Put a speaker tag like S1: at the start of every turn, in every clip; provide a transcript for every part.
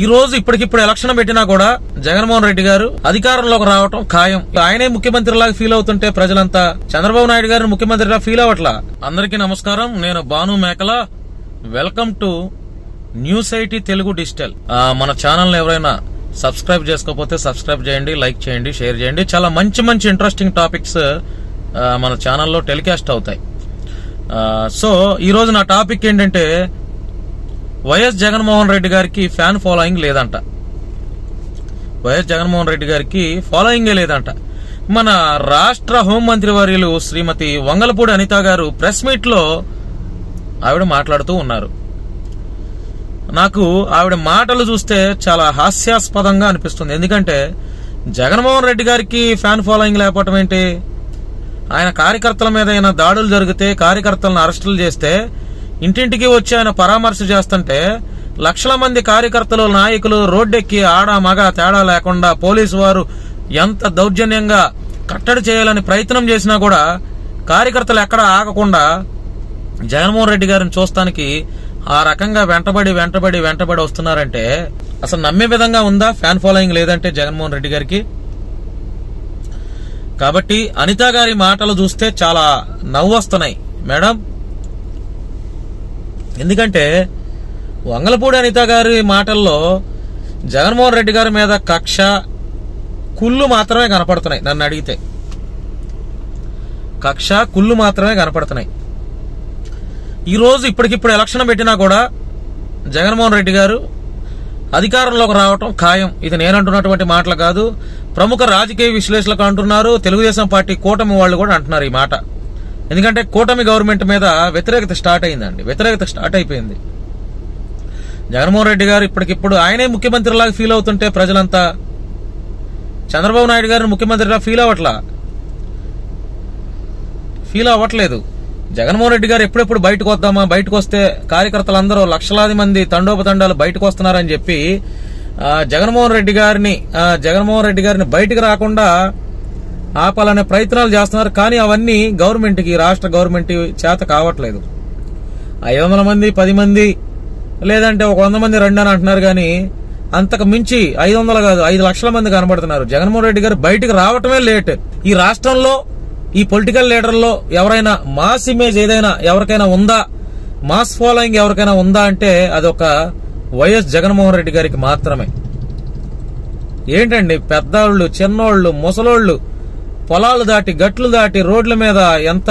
S1: ఈ రోజు ఇప్పటికిప్పుడు ఎలక్షన్ పెట్టినా కూడా జగన్మోహన్ రెడ్డి గారు అధికారంలోకి రావటం ఖాయం. ఆయనే ముఖ్యమంత్రిలాగా ఫీల్ అవుతుంటే ప్రజలంతా చంద్రబాబు నాయుడు గారిని ముఖ్యమంత్రిలా ఫీల్ అవ్వట్లా. అందరికీ నమస్కారం, నేను భాను మేకల. Welcome to news IT Telugu digital. మన ఛానల్ ఎవరైనా సబ్స్క్రైబ్ చేసుకోకపోతే సబ్స్క్రైబ్ చేయండి, లైక్ చేయండి, షేర్ చేయండి. చాలా మంచి మంచి ఇంట్రెస్టింగ్ టాపిక్స్ మన ఛానల్లో టెలికాస్ట్ అవుతాయి. సో ఈ రోజు నా టాపిక్ ఏంటంటే, వైఎస్ జగన్మోహన్ రెడ్డి గారికి ఫ్యాన్ ఫాలోయింగ్ లేదంట. వైఎస్ జగన్మోహన్ రెడ్డి గారికి ఫాలోయింగే లేదంట. మన రాష్ట్ర హోంమంత్రి వర్యులు శ్రీమతి వంగలపూడి అనిత గారు ప్రెస్ మీట్ లో ఆవిడ మాట్లాడుతూ ఉన్నారు. నాకు ఆవిడ మాటలు చూస్తే చాలా హాస్యాస్పదంగా అనిపిస్తుంది. ఎందుకంటే జగన్మోహన్ రెడ్డి గారికి ఫ్యాన్ ఫాలోయింగ్ లేకపోవటం ఏంటి? ఆయన కార్యకర్తల మీద అయినా దాడులు జరిగితే, కార్యకర్తలను అరెస్టులు చేస్తే ఇంటింటికి వచ్చి ఆయన పరామర్శ చేస్తుంటే లక్షల మంది కార్యకర్తలు, నాయకులు రోడ్డెక్కి ఆడ మగ తేడా లేకుండా పోలీసు వారు ఎంత దౌర్జన్యంగా కట్టడి చేయాలని ప్రయత్నం చేసినా కూడా కార్యకర్తలు ఎక్కడ ఆగకుండా జగన్మోహన్ రెడ్డి గారిని చూస్తానికి ఆ రకంగా వెంటబడి వస్తున్నారంటే అసలు నమ్మే విధంగా ఉందా? ఫ్యాన్ ఫాలోయింగ్ లేదంటే జగన్మోహన్ రెడ్డి గారికి. కాబట్టి అనిత గారి మాటలు చూస్తే చాలా నవ్వు వస్తున్నాయి మేడం. ఎందుకంటే వంగలపూడి అనిత గారి మాటల్లో జగన్మోహన్ రెడ్డి గారి మీద కక్ష, కుళ్ళు మాత్రమే కనపడుతున్నాయి. నన్ను అడిగితే కక్ష, కుళ్ళు మాత్రమే కనపడుతున్నాయి. ఈ రోజు ఇప్పటికిప్పుడు ఎలక్షన్ పెట్టినా కూడా జగన్మోహన్ రెడ్డి గారు అధికారంలోకి రావటం ఖాయం. ఇది నేనంటున్నటువంటి మాటలు కాదు, ప్రముఖ రాజకీయ విశ్లేషకులు అంటున్నారు. తెలుగుదేశం పార్టీ కూటమి వాళ్ళు కూడా అంటున్నారు ఈ మాట. ఎందుకంటే కూటమి గవర్నమెంట్ మీద వ్యతిరేకత స్టార్ట్ అయిందండి. వ్యతిరేకత స్టార్ట్ అయిపోయింది. జగన్మోహన్ రెడ్డి గారు ఇప్పటికిప్పుడు ఆయనే ముఖ్యమంత్రిలాగా ఫీల్ అవుతుంటే ప్రజలంతా చంద్రబాబు నాయుడు గారిని ముఖ్యమంత్రిలా ఫీల్ అవ్వట్లేదు. జగన్మోహన్ రెడ్డి గారు ఎప్పుడెప్పుడు బయటకు వద్దామా, బయటకు వస్తే కార్యకర్తలందరూ లక్షలాది మంది తండోపతండాలు బయటకు వస్తున్నారని చెప్పి జగన్మోహన్ రెడ్డి గారిని బయటకు రాకుండా ఆపాలనే ప్రయత్నాలు చేస్తున్నారు. కానీ అవన్నీ గవర్నమెంట్కి, రాష్ట్ర గవర్నమెంట్ చేత కావట్లేదు. 500 మంది 10 మంది లేదంటే 100 మంది రండి అని అంటున్నారు. కానీ అంతకు మించి 500 కాదు 5 లక్షల మంది కనబడుతున్నారు. జగన్మోహన్ రెడ్డి గారు బయటకు రావటమే లేట్. ఈ రాష్ట్రంలో ఈ పొలిటికల్ లీడర్లో ఎవరైనా మాస్ ఇమేజ్ ఏదైనా ఎవరికైనా ఉందా, మాస్ ఫాలోయింగ్ ఎవరికైనా ఉందా అంటే అదొక వైఎస్ జగన్మోహన్ రెడ్డి గారికి మాత్రమే. ఏంటండి, పెద్దోళ్ళు, చిన్నోళ్ళు, ముసలోళ్ళు పొలాలు దాటి, గట్లు దాటి, రోడ్ల మీద ఎంత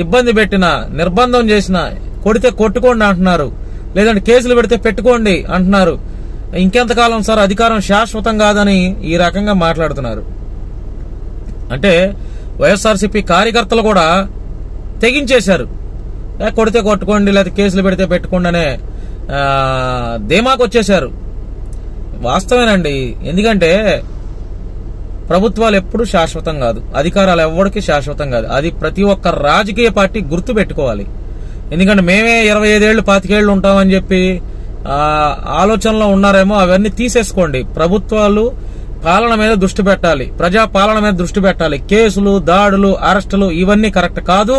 S1: ఇబ్బంది పెట్టినా, నిర్బంధం చేసినా, కొడితే కొట్టుకోండి అంటున్నారు, లేదంటే కేసులు పెడితే పెట్టుకోండి అంటున్నారు. ఇంకెంతకాలం సార్ అధికారం శాశ్వతం కాదని ఈ రకంగా మాట్లాడుతున్నారు. అంటే వైఎస్ఆర్సీపీ కార్యకర్తలు కూడా తెగించేశారు. కొడితే కొట్టుకోండి, లేకపోతే కేసులు పెడితే పెట్టుకోండి అనే ధీమాకు వచ్చేశారు. వాస్తవేనండి. ఎందుకంటే ప్రభుత్వాలు ఎప్పుడు శాశ్వతం కాదు, అధికారాలు ఎవరికి శాశ్వతం కాదు. అది ప్రతి ఒక్క రాజకీయ పార్టీ గుర్తు పెట్టుకోవాలి. ఎందుకంటే మేమే 25 ఏళ్లు 25 ఏళ్లు ఉంటామని చెప్పి ఆలోచనలో ఉన్నారేమో, అవన్నీ తీసేసుకోండి. ప్రభుత్వాలు పాలన మీద దృష్టి పెట్టాలి, ప్రజా పాలన మీద దృష్టి పెట్టాలి. కేసులు, దాడులు, అరెస్టులు ఇవన్నీ కరెక్ట్ కాదు.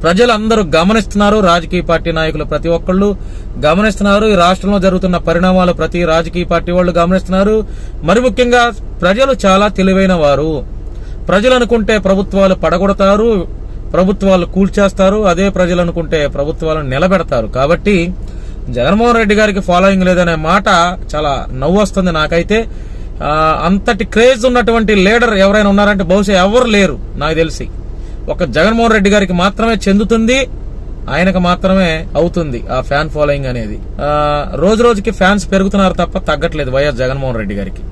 S1: ప్రజలందరూ గమనిస్తున్నారు, రాజకీయ పార్టీ నాయకులు ప్రతి ఒక్కళ్ళు గమనిస్తున్నారు. ఈ రాష్ట్రంలో జరుగుతున్న పరిణామాలు ప్రతి రాజకీయ పార్టీ వాళ్ళు గమనిస్తున్నారు. మరి ముఖ్యంగా ప్రజలు చాలా తెలివైన వారు. ప్రజలు అనుకుంటే ప్రభుత్వాలు పడగొడతారు, ప్రభుత్వాలు కూల్చేస్తారు. అదే ప్రజలు అనుకుంటే ప్రభుత్వాలను నిలబెడతారు. కాబట్టి జగన్మోహన్ రెడ్డి గారికి ఫాలోయింగ్ లేదనే మాట చాలా నవ్వు వస్తుంది నాకైతే. అంతటి క్రేజ్ ఉన్నటువంటి లీడర్ ఎవరైనా ఉన్నారంటే బహుశా ఎవరు లేరు నాకు తెలిసి. ఒక జగన్మోహన్ రెడ్డి గారికి మాత్రమే చెందుతుంది, ఆయనకు మాత్రమే అవుతుంది ఆ ఫ్యాన్ ఫాలోయింగ్ అనేది. రోజు రోజుకి ఫ్యాన్స్ పెరుగుతున్నారు తప్ప తగ్గట్లేదు వైఎస్ జగన్మోహన్ రెడ్డి గారికి.